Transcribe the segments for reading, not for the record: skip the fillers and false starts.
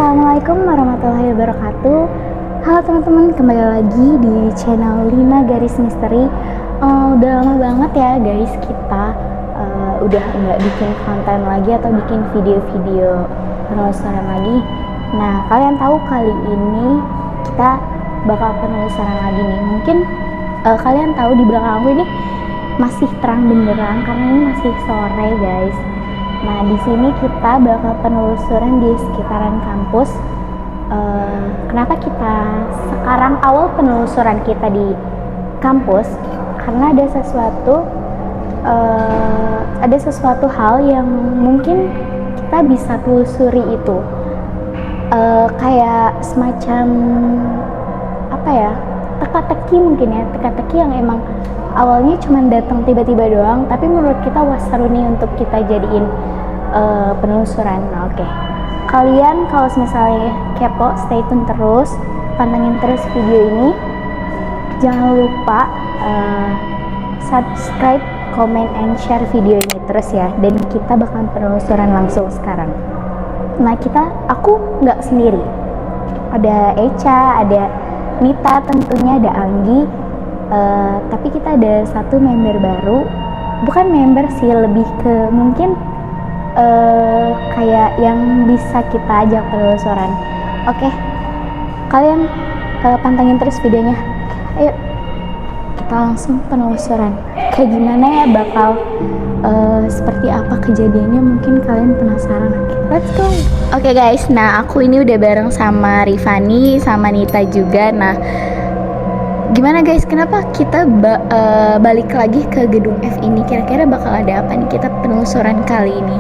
Assalamualaikum warahmatullahi wabarakatuh. Halo teman-teman, kembali lagi di channel 5 Garis Misteri. Udah lama banget ya guys kita udah nggak bikin konten lagi atau bikin video-video penelusuran lagi. Nah, kalian tahu kali ini kita bakal penelusuran lagi nih. Mungkin kalian tahu di belakang aku ini masih terang benderang karena ini masih sore guys. Nah, di sini kita bakal penelusuran di sekitaran kampus. Kenapa kita sekarang awal penelusuran kita di kampus? Karena ada sesuatu hal yang mungkin kita bisa telusuri itu. Kayak semacam apa ya? Teka-teki mungkin ya, teka-teki yang emang awalnya cuma datang tiba-tiba doang, tapi menurut kita wah seru nih untuk kita jadiin penelusuran. Nah, oke. Kalian kalau misalnya kepo, stay tune terus, pantengin terus video ini. Jangan lupa subscribe, comment, and share video ini terus ya. Dan kita bakalan penelusuran langsung sekarang. Nah, aku nggak sendiri. Ada Echa, ada Nita, tentunya ada Anggi. Tapi kita ada satu member baru. Bukan member sih, lebih ke mungkin kayak yang bisa kita ajak penelusuran. Oke, kalian pantengin terus videonya. Ayo kita langsung penelusuran. Kayak gimana ya bakal seperti apa kejadiannya, mungkin kalian penasaran. Let's go. Oke guys, nah aku ini udah bareng sama Rifani sama Nita juga. Nah, gimana guys, kenapa kita balik lagi ke gedung F ini? Kira-kira bakal ada apa nih kita penelusuran kali ini?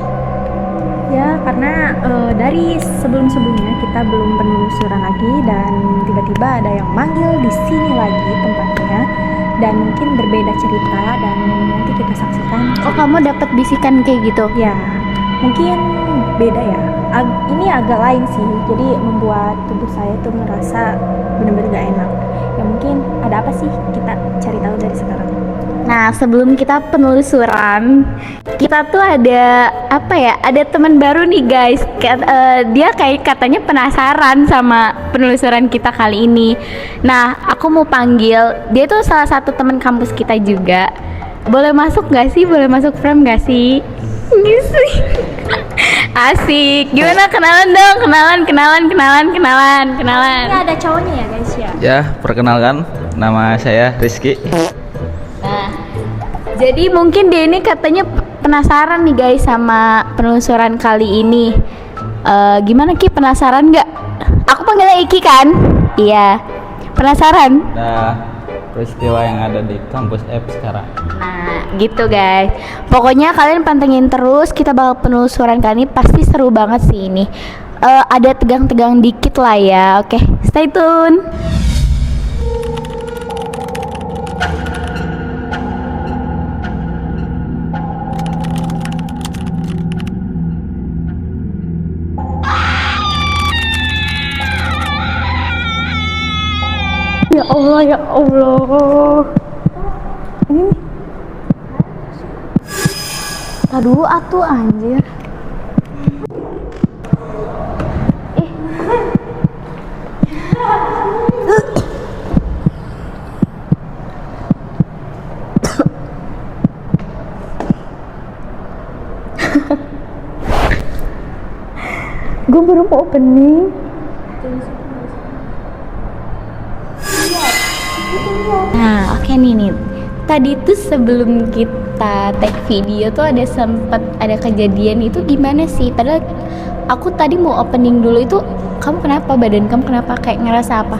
Ya, karena dari sebelum-sebelumnya kita belum penelusuran lagi dan tiba-tiba ada yang manggil di sini lagi tempatnya dan mungkin berbeda cerita dan nanti kita saksikan. Oh, kamu dapat bisikan kayak gitu? Ya, mungkin beda ya. Ini agak lain sih, jadi membuat tubuh saya tuh merasa benar-benar gak enak. Ya mungkin ada apa sih, kita cari tahu dari sekarang. Nah, sebelum kita penelusuran, kita tuh ada apa ya? Ada teman baru nih guys. Dia kayak katanya penasaran sama penelusuran kita kali ini. Nah, aku mau panggil. Dia tuh salah satu teman kampus kita juga. Boleh masuk gak sih? Boleh masuk frame gak sih? Gitu. Asik. Gimana, kenalan dong? Kenalan. Ini ada cowoknya ya guys ya. Ya, perkenalkan, nama saya Rizky. Nah, jadi mungkin dia ini katanya penasaran nih guys sama penelusuran kali ini. Gimana Ki, penasaran nggak? Aku panggilnya Iki kan? Iya. Penasaran? Ada peristiwa yang ada di kampus F sekarang. Nah, gitu guys. Pokoknya kalian pantengin terus, kita bakal penelusuran kali ini pasti seru banget sih ini. Ada tegang-tegang dikit lah ya. Oke, stay tune. Ya Allah. Ini nih. Aduh, atuh anjir. Gue baru mau opening. Nah, oke nih. Tadi tuh sebelum kita take video tuh sempat ada kejadian itu gimana sih? Padahal aku tadi mau opening dulu itu, kamu kenapa? Badan kamu kenapa? Kayak ngerasa apa?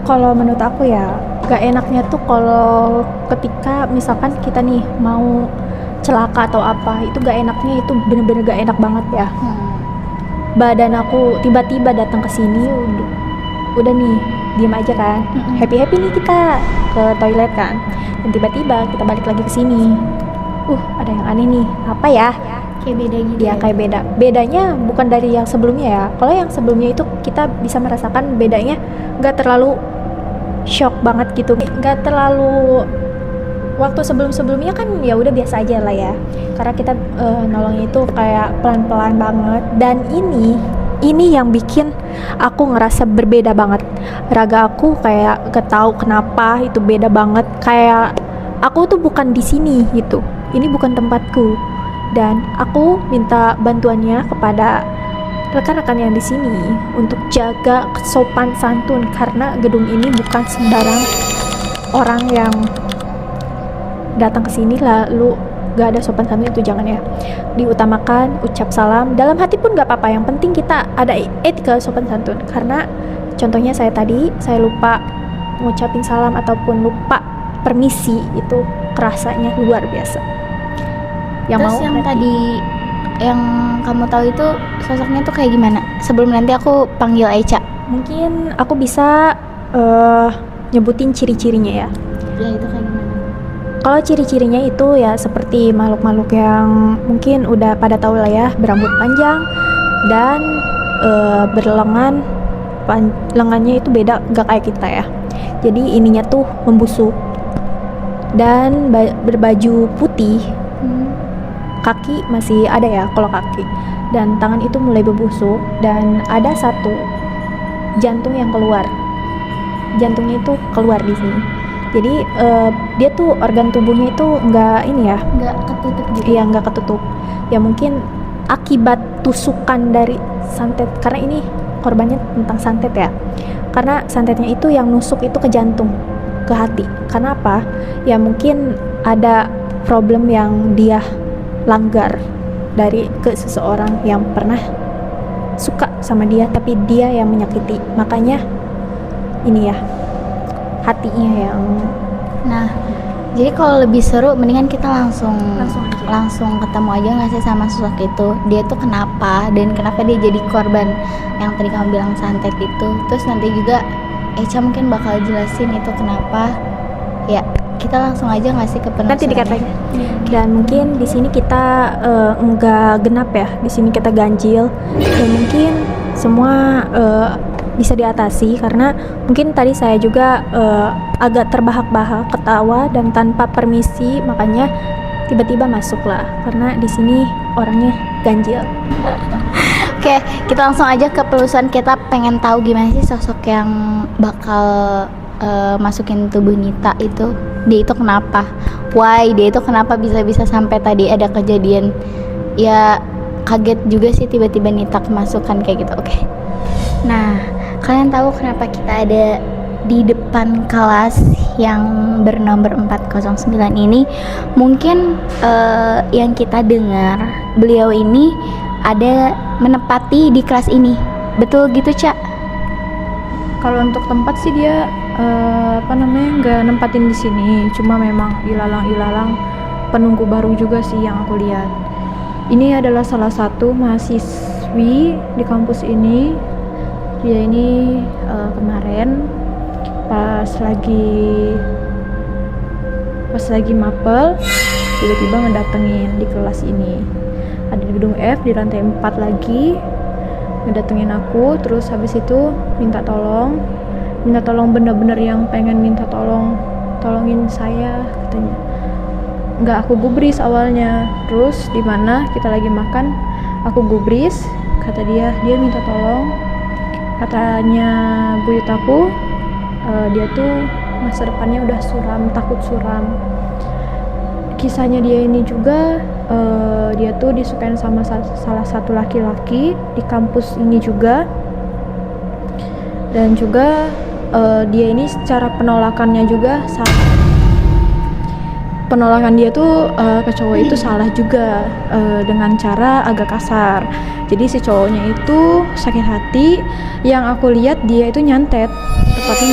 Kalau menurut aku ya, gak enaknya tuh kalau ketika misalkan kita nih mau celaka atau apa, itu gak enaknya, itu bener-bener gak enak banget ya. Badan aku tiba-tiba datang ke sini, udah nih diem aja kan, happy nih kita ke toilet kan, dan tiba-tiba kita balik lagi ke sini, ada yang aneh nih, apa ya? Kayak beda gitu Ya kayak beda. Bedanya bukan dari yang sebelumnya ya. Kalau yang sebelumnya itu kita bisa merasakan bedanya, nggak terlalu shock banget gitu, nggak terlalu. Waktu sebelum-sebelumnya kan ya udah biasa aja lah ya, karena kita nolongnya itu kayak pelan-pelan banget. Dan ini ini yang bikin aku ngerasa berbeda banget. Raga aku kayak gak tahu kenapa itu beda banget, kayak aku tuh bukan di sini gitu. Ini bukan tempatku. Dan aku minta bantuannya kepada rekan-rekan yang di sini untuk jaga sopan santun, karena gedung ini bukan sembarang orang yang datang ke sini lalu gak ada sopan santun, itu jangan ya. Diutamakan ucap salam, dalam hati pun gak apa-apa, yang penting kita ada etika sopan santun. Karena contohnya saya tadi, saya lupa ngucapin salam ataupun lupa permisi, itu kerasanya luar biasa. Terus yang tadi yang kamu tahu itu sosoknya tuh kayak gimana? Sebelum nanti aku panggil Aicha. Mungkin aku bisa nyebutin ciri-cirinya ya. Ya itu kayak gimana? Kalau ciri-cirinya itu ya seperti makhluk-makhluk yang mungkin udah pada tahu lah ya, berambut panjang dan berlengan, lengannya itu beda, gak kayak kita ya. Jadi ininya tuh membusuk dan berbaju putih. Kaki masih ada ya kalau kaki, dan tangan itu mulai berbusuk dan ada satu jantung yang keluar. Jantungnya itu keluar di sini. Jadi dia tuh organ tubuhnya itu nggak ini ya, Nggak ketutup gitu. iya nggak ketutup. Ya mungkin akibat tusukan dari santet, karena ini korbannya tentang santet ya. Karena santetnya itu yang nusuk itu ke jantung, ke hati. Karena apa? Ya mungkin ada problem yang dia langgar dari ke seseorang yang pernah suka sama dia, tapi dia yang menyakiti. Makanya ini ya, hatinya yang Nah, jadi kalau lebih seru mendingan kita langsung Langsung aja. ketemu aja nggak sih sama sosok itu. Dia tuh kenapa dan kenapa dia jadi korban yang tadi kamu bilang santet itu. Terus nanti juga Echa mungkin bakal jelasin itu kenapa. Ya, kita langsung aja nggak sih ke penelusurannya? nanti dikatain. Dan mungkin di sini kita enggak genap ya, di sini kita ganjil, dan mungkin semua bisa diatasi karena mungkin tadi saya juga agak terbahak-bahak ketawa dan tanpa permisi, makanya tiba-tiba masuk lah karena di sini orangnya ganjil. Oke, kita langsung aja ke penelusuran. Kita pengen tahu gimana sih sosok yang bakal masukin tubuh Nita itu. Dia itu kenapa? Why? Dia itu kenapa bisa-bisa sampai tadi ada kejadian? Ya kaget juga sih tiba-tiba Nita kemasukan kayak gitu. Oke. Nah, kalian tahu kenapa kita ada di depan kelas yang bernomor 409 ini? Mungkin yang kita dengar beliau ini ada menempati di kelas ini. Betul gitu, Cak? Kalau untuk tempat sih dia nggak nempatin di sini, cuma memang ilalang-ilalang penunggu baru juga sih yang aku lihat. Ini adalah salah satu mahasiswi di kampus ini. Dia ini kemarin pas lagi mapel tiba-tiba ngedatengin di kelas ini. Ada di gedung F di lantai 4 lagi, ngedatengin aku, terus habis itu minta tolong bener-bener yang pengen minta tolongin saya, katanya. Nggak aku gubris awalnya, terus dimana kita lagi makan aku gubris, kata dia minta tolong, katanya buyut aku, dia tuh masa depannya udah suram, takut suram. Kisahnya dia ini juga dia tuh disukain sama salah satu laki-laki di kampus ini juga, dan juga dia ini secara penolakannya juga penolakan dia tuh ke cowok itu salah juga, dengan cara agak kasar. Jadi si cowoknya itu sakit hati. Yang aku lihat dia itu tepatnya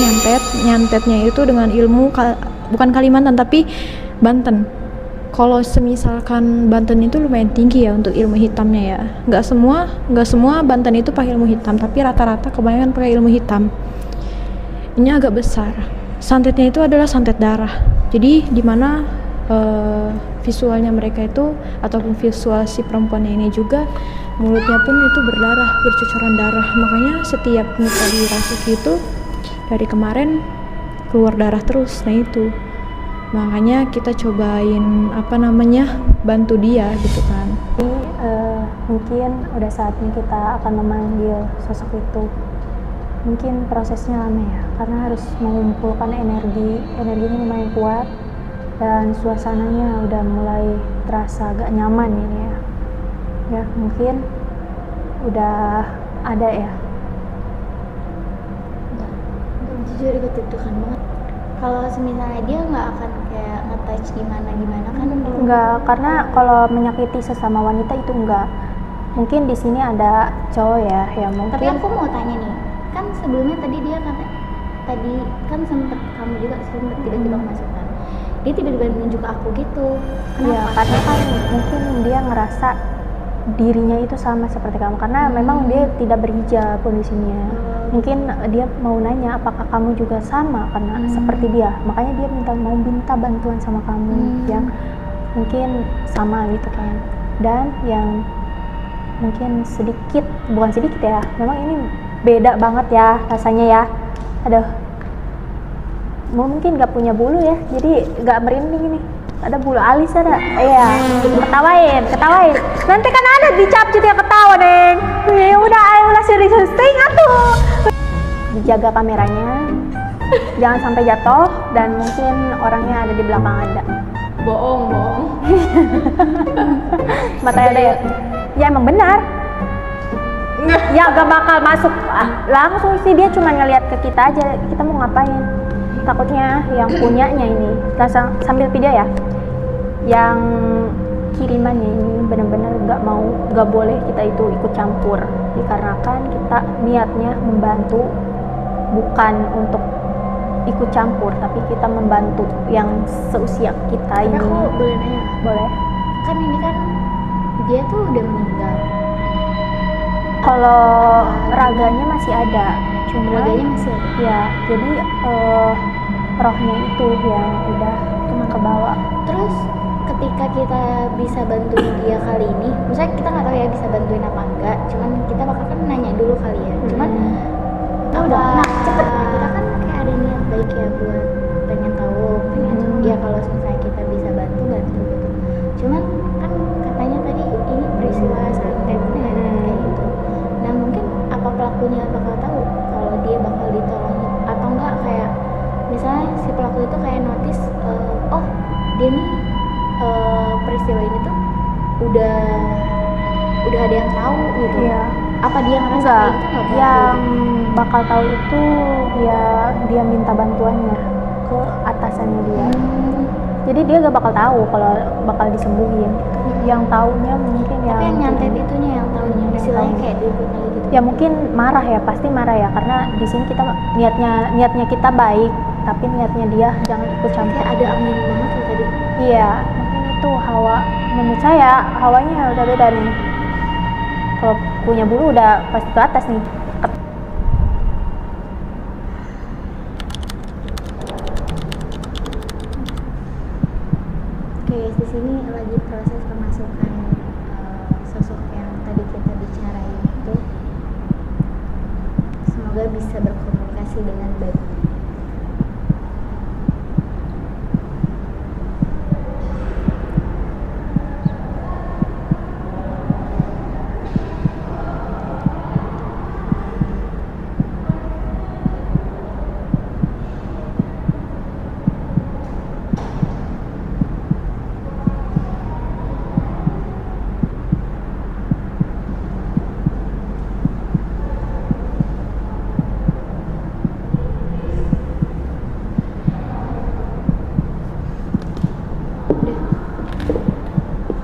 nyantetnya itu dengan ilmu bukan Kalimantan tapi Banten. Kalau semisalkan Banten itu lumayan tinggi ya untuk ilmu hitamnya ya. Nggak semua Banten itu pakai ilmu hitam, tapi rata-rata kebanyakan pakai ilmu hitam. Ini agak besar. Santetnya itu adalah santet darah. Jadi dimana visualnya mereka itu ataupun visual si perempuannya ini juga mulutnya pun itu berdarah, bercucuran darah. Makanya setiap Nita dirasuki itu dari kemarin keluar darah terus. Nah itu. Makanya kita cobain bantu dia gitu kan. Ini mungkin udah saatnya kita akan memanggil sosok itu. Mungkin prosesnya lama ya, karena harus mengumpulkan energinya lumayan kuat dan suasananya udah mulai terasa agak nyaman ini ya. Ya mungkin udah ada ya. Jujur ikut deg-degan banget. Kalau semisalnya dia nggak akan kayak nge-touch gimana kan? Enggak, karena kalau menyakiti sesama wanita itu enggak. Mungkin di sini ada cowok ya yang mungkin. Tapi aku mau tanya nih, kan sebelumnya tadi dia tadi kan sempet kamu juga sempet tiba-tiba masukkan. Dia tiba-tiba nunjuk ke aku gitu. Kenapa? Ya, karena kan mungkin dia ngerasa dirinya itu sama seperti kamu, karena memang dia tidak berhijab kondisinya. Mungkin dia mau nanya apakah kamu juga sama karena seperti dia, makanya dia mau minta bantuan sama kamu yang mungkin sama gitu kan. Dan yang mungkin bukan sedikit ya, memang ini beda banget ya rasanya ya. Aduh, mungkin gak punya bulu ya, jadi gak merinding nih. Ada bulu alis ada, iya. Ketawain. Nanti kan ada dicap juga ketawa deh. Ya udah, ayo serius atuh. Dijaga kameranya, jangan sampai jatuh, dan mungkin orangnya ada di belakang ada. Bohong. Matanya ada ya? Ya emang benar. Ya gak bakal masuk langsung sih, dia cuma ngeliat ke kita aja. Kita mau ngapain? Takutnya yang punyanya ini sambil video ya, yang kirimannya ini benar-benar nggak boleh kita itu ikut campur, dikarenakan kita niatnya membantu, bukan untuk ikut campur, tapi kita membantu yang seusia kita ini. Tapi aku boleh nanya? Boleh. Kan ini kan dia tuh udah meninggal. Kalau raganya masih ada, cuma Raganya masih ada. ya, jadi rohnya itu yang udah ke bawah. Terus ketika kita bisa bantuin dia kali ini, misalnya kita nggak tahu ya bisa bantuin apa enggak, cuman kita bakal kan nanya dulu kali ya. Cuman nah cepet ya, kita kan kayak ada niat baik ya buat pengen tahu, ya kalau misalnya kita bisa bantu gitu. Cuman kan katanya tadi ini peristiwa santetnya kayak gitu. Nah mungkin apa pelakunya bakal tahu kalau dia bakal ditolongin atau enggak, kayak misalnya si pelaku itu kayak notice oh dia nih peristiwa ini tuh udah ada yang tahu gitu. Iya. Apa dia ngerasa Enggak, kayak gitu nggak? yang bakal tahu itu ya dia minta bantuannya ke atasannya dia. Jadi dia gak bakal tahu kalau bakal disembuhin. Yang taunya mungkin Tapi yang nyantet itunya yang tahunya, istilahnya kayak diikutnya gitu. Ya mungkin marah ya, pasti marah ya, karena di sini kita niatnya kita baik, tapi niatnya dia jangan ikut campur. Kayak ada angin banget loh tadi. Iya, mungkin itu hawa. Menurut saya hawanya udah beda nih. Kalau punya bulu udah pasti ke atas nih. Oke, di sini lagi proses pemasukan sosok yang tadi kita bicarain itu. Semoga bisa berkomunikasi dengan baik.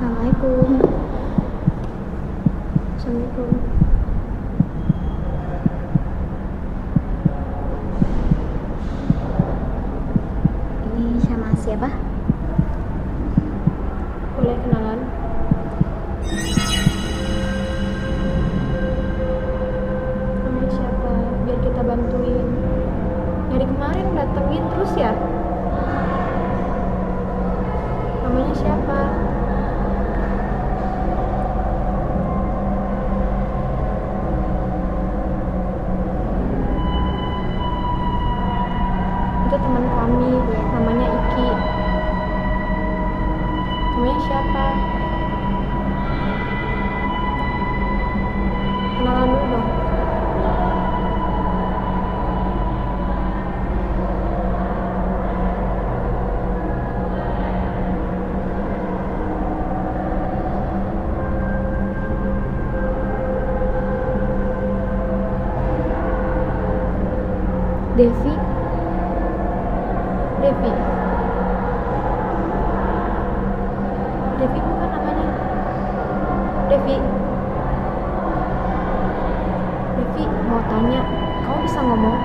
Assalamualaikum. Assalamualaikum. Ini sama siapa? Boleh kenalan? Namanya siapa? Biar kita bantuin. Dari kemarin datengin terus ya? Namanya siapa? Itu teman kami, namanya Iki. Namanya siapa? Devi. Devi. Devi bukan namanya. Devi. Devi mau tanya, kamu bisa ngomong?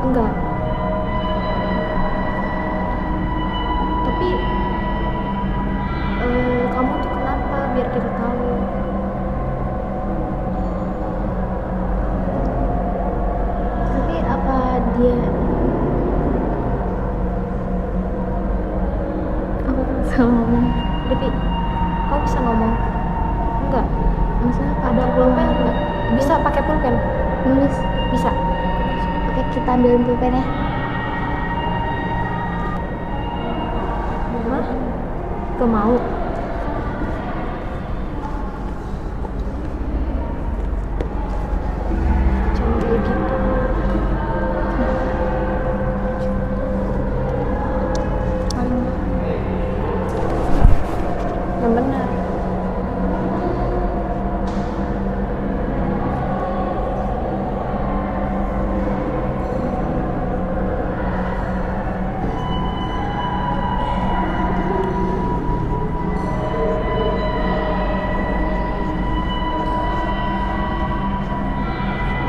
Enggak. Tapi kamu tuh kenapa? Biar kita tahu. Tapi apa dia apa bisa ngomong? Devi, kamu bisa ngomong? Enggak. Maksudnya Ada pulpen enggak? Bisa pakai pulpen? nulis? Bisa. Oke, kita ambilin pulpen ya. Hah? Gak mau. Jangan kayak gitu. Yang benar.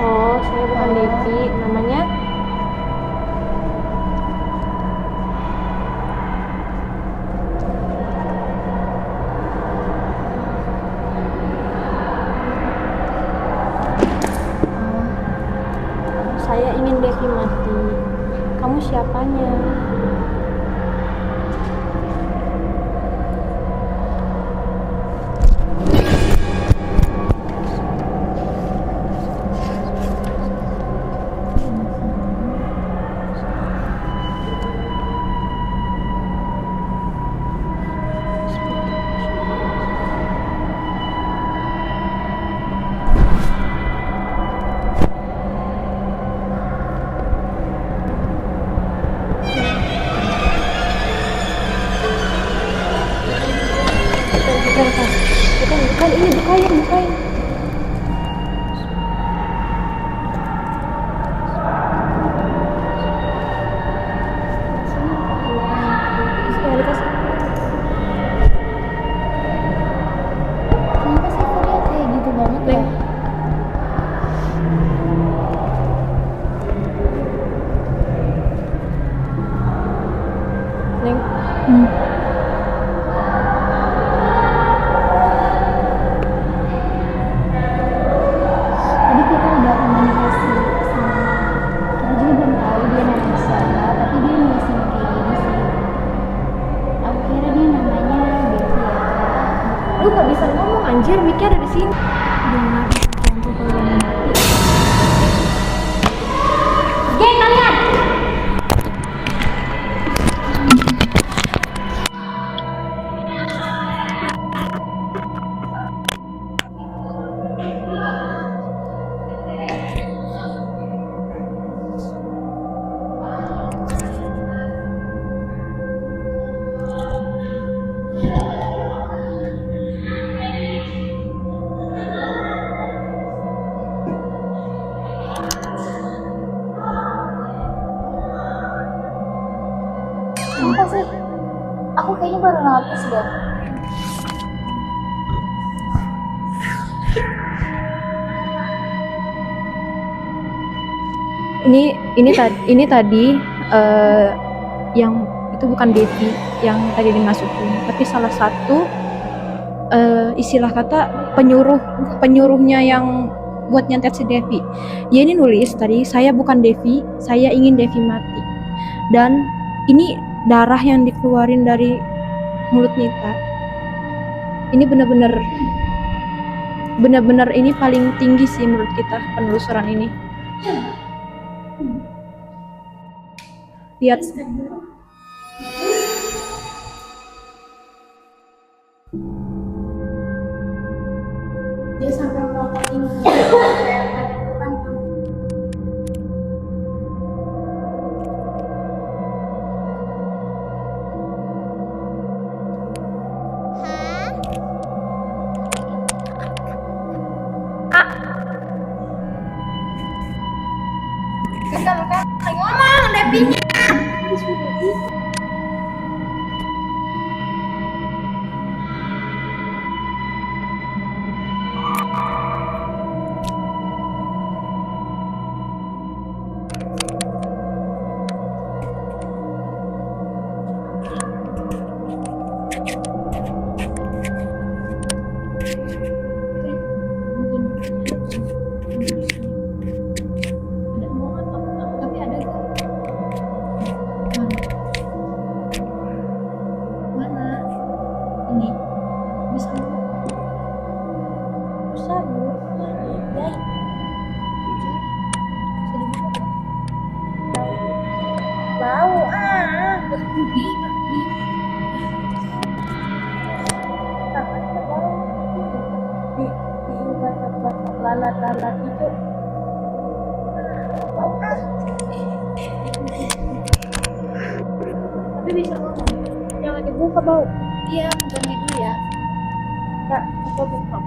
Oh, saya bukan Devi. Namanya saya ingin Devi mati. Kamu siapanya? Bukan ini, bukain. Ya, dikasih. Kenapa sih kok dia kayak gitu banget ya? Neng. Neng. Tadi kita udah komunikasi sama, kita juga belum tahu dia namanya siapa, tapi dia nulisin kayak gini sih. Aku kira dia namanya Devi ya, ternyata Lu gak bisa ngomong anjir, mic-nya ada di sini. benar. Campur kalau dia mau mati. Geng kalian. Kenapa sih? Aku kayaknya baru notice deh. Ini tadi yang itu bukan Devi yang tadi dimasukin, tapi salah satu istilah kata penyuruhnya yang buat nyantet si Devi. Dia ini nulis tadi, saya bukan Devi, saya ingin Devi mati. Dan ini darah yang dikeluarin dari mulut Nita. Ini benar-benar ini paling tinggi sih menurut kita penelusuran ini. Lihat. Dia sampai melakukan Ada omongan tapi ada nggak? Mana? Ini bisa bisa bu jahit bau di batak-batak lalat-lalat itu tapi bisa ngomong jangan dibuka bau. Iya bukan itu ya kak apa buka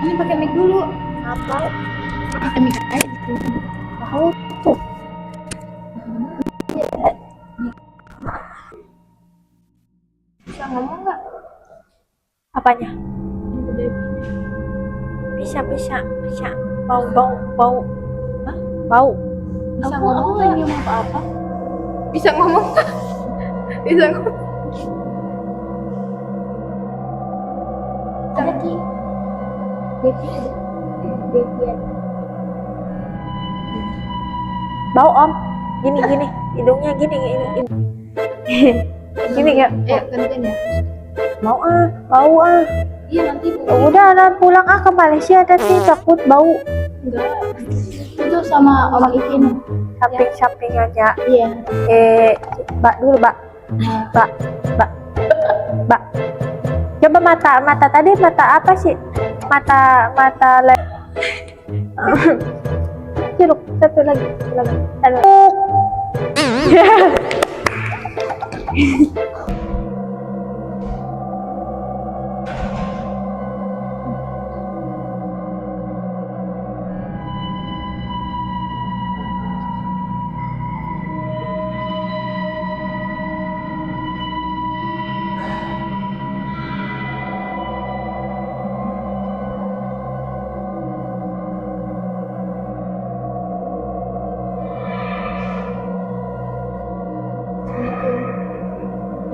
ini pakai mic dulu apa pakai mic aja gitu tahu tuh bisa ngomong nggak apanya bisa bau hah? Bau bisa ngomong nggak ngomong apa bisa ngomong bisa ngomong ada ki Devi ada bau om gini hidungnya gini ya gantian ya bau iya nanti udah pulang ke Malaysia nanti takut bau enggak itu sama orang Ipin samping aja iya dulu coba mata tadi mata apa sih mata jeruk satu lagi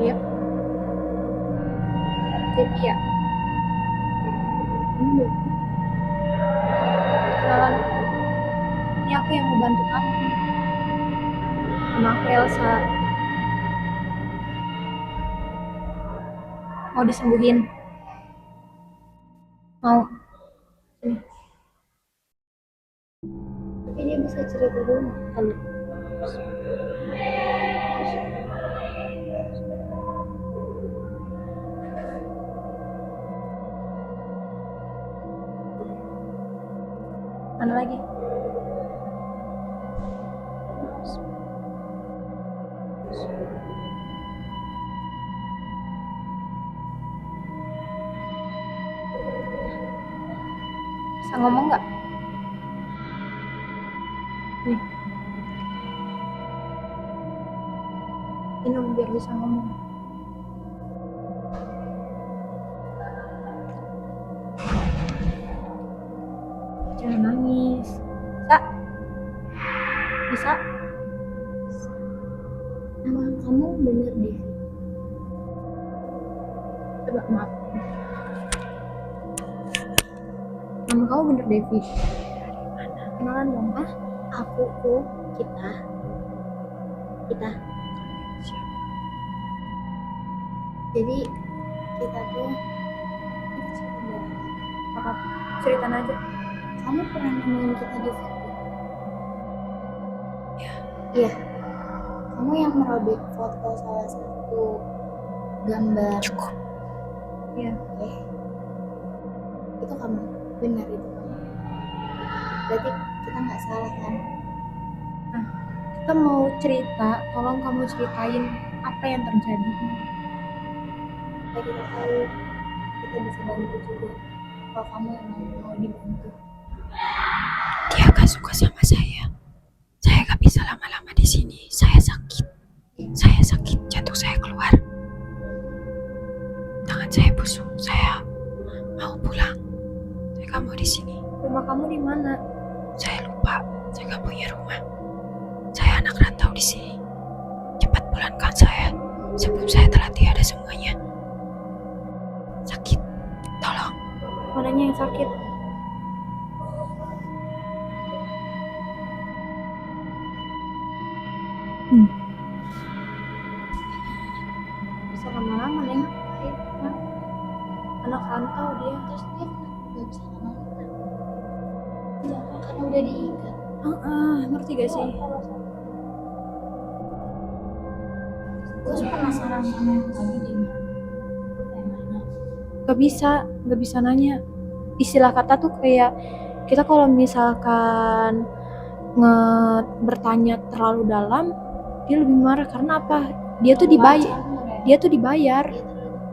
Iya. Jadi ya. Kenalan. Ini aku yang mau bantu kamu. Nama aku Elsa. Mau disembuhin. Mau. Sini. Tapi dia bisa cerita dulu. Halo. Mana lagi? Bisa ngomong nggak? Nih. Minum biar bisa ngomong. Jangan nangis. Bisa? Nama kamu bener deh. Coba maaf. Nama kamu bener Devi. Kenalan dong. Aku tuh kita jadi kita tuh Apa? Ceritain aja. kamu pernah nemuin kita di Facebook? Iya. Kamu yang merobek foto salah satu gambar. Cukup. Iya. Oke. Itu kamu. Benar itu kamu. Berarti kita nggak salah kan? Kita mau cerita, tolong kamu ceritain apa yang terjadi. Supaya kita tahu kita bisa bantu juga. Kalau kamu emang mau dibantu. Dia gak suka sama saya. Saya gak bisa lama-lama di sini. Saya sakit, jantung saya keluar. Tangan saya busuk. Saya mau pulang. Saya gak mau di sini. Rumah kamu di mana? Saya lupa. Saya gak punya rumah. Saya anak rantau di sini. Cepat pulangkan saya sebelum saya telah tiada semuanya. sakit. Bisa lama-lama neng. Anak rantau dia. Terus dia nggak bisa kemana-mana. Jangan karena udah diikat. Ngerti gak sih? Gue penasaran sama yang tadi di mana. Gue pengen nanya. Gak bisa nanya. Istilah kata tuh kayak kita kalau misalkan bertanya terlalu dalam, dia lebih marah karena apa? Dia tuh dibayar. Dia tuh dibayar.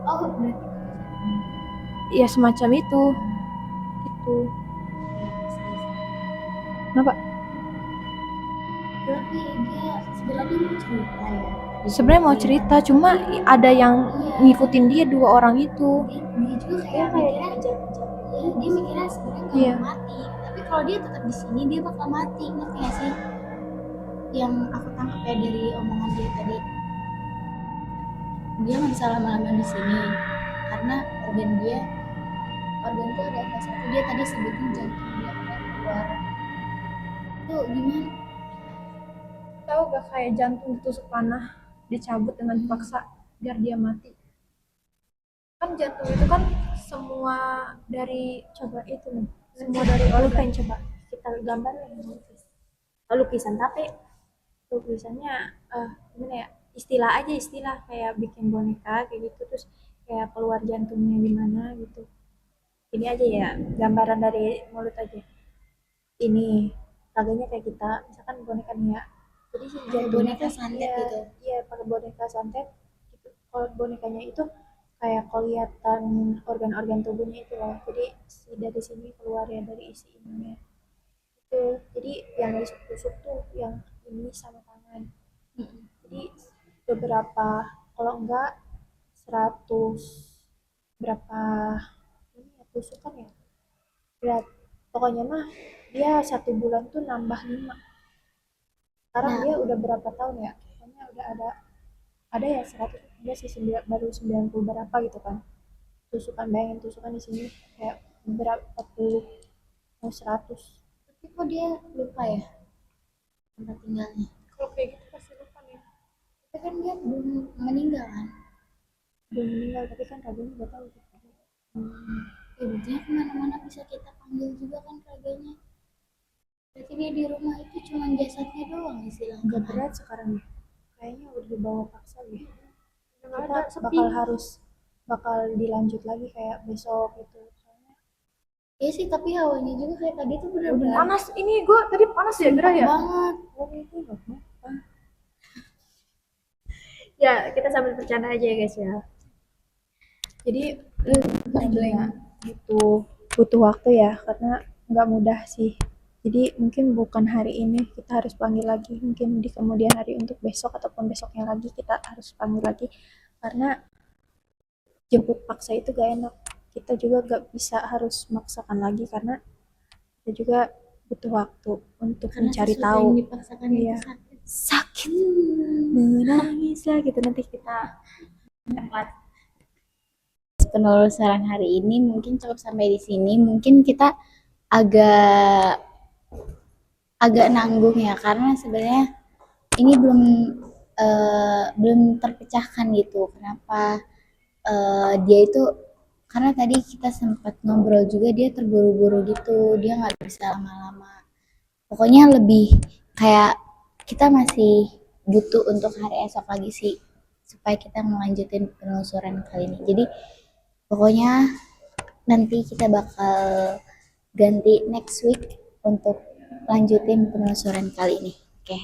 Oh, berarti Ya semacam itu. Gitu. Kenapa? berarti dia sebenarnya mau cerita ya. Sebenarnya mau cerita, cuma ada yang ngikutin dia, 2 orang itu. Dia juga kayak mikirnya ya, dia mikirnya sebenarnya nggak Iya. mau mati, tapi kalau dia tetap di sini dia bakal mati, ngerti nggak sih? Yang aku tangkap ya dari omongan dia tadi, dia nggak bisa lama-lama di sini karena organ tuh ada salah satu, dia tadi sebutin jantung dia pengen keluar. Itu gimana? Tahu gak kayak jantung ditusuk panah, dicabut dengan paksa biar dia mati. Kan jantung itu kan semua dari coba itu nih. Semua dari organ. Coba kita gambar lukisan, tapi lukisannya gimana ya? Istilah kayak bikin boneka kayak gitu, terus kayak keluar jantungnya gimana gitu. Ini aja ya, gambaran dari mulut aja. Ini raganya kayak kita, misalkan boneka nih ya. Jadi si jantungnya boneka tuh, santet iya, gitu. Iya, pakai boneka santet gitu. Kalau bonekanya itu kayak kelihatan organ-organ tubuhnya itu loh. Jadi dari sini keluar ya, dari isi ininya. Itu. Jadi yang ditusuk tuh yang ini sama tangan. Jadi beberapa, kalau enggak 100 berapa ini ya tusukan ya. Berat. Pokoknya mah dia 1 bulan tuh nambah 5. Sekarang Nah. dia udah berapa tahun ya? Pokoknya udah ada ya 100, enggak sih, baru 90 berapa gitu kan. Tusukan, bayangin tusukan di sini kayak berapa puluh, mau 100. Tapi kok dia lupa ya tempat tinggalnya? Kalau kayak gitu pasti lupa nih. Tapi kan dia belum meninggal kan? Belum meninggal, tapi kan raganya udah tahu. Ya buktinya kemana-mana bisa kita panggil juga kan raganya. Berarti dia di rumah itu cuma jasadnya doang istilahnya. Udah berat sekarang ya. Kayaknya udah dibawa paksa ya. Ada, Kita bakal dilanjut lagi kayak besok gitu. Soalnya iya sih, tapi hawanya juga kayak tadi tuh bener-bener panas. Ini gue tadi panas ya, gerah ya. banget. Oh itu nggak apa-apa. Ya kita sambil bercanda aja ya guys ya. Jadi pastinya itu butuh waktu ya, karena nggak mudah sih. Jadi mungkin bukan hari ini kita harus panggil lagi, mungkin di kemudian hari untuk besok ataupun besoknya lagi kita harus panggil lagi, karena jemput paksa itu gak enak. Kita juga gak bisa harus maksakan lagi karena kita juga butuh waktu untuk Karena mencari sesuatu tahu. yang dipaksakan Iya. itu sakit. Menangis lah gitu, nanti kita Penelusuran hari ini mungkin cukup sampai di sini. Mungkin kita agak nanggung ya, karena sebenarnya ini belum terpecahkan gitu. Kenapa dia itu, karena tadi kita sempat ngobrol juga, dia terburu-buru gitu, dia nggak bisa lama-lama. Pokoknya lebih kayak kita masih butuh untuk hari esok lagi sih, supaya kita melanjutin penelusuran kali ini. Jadi pokoknya nanti kita bakal ganti next week untuk lanjutin penelusuran kali ini. Oke.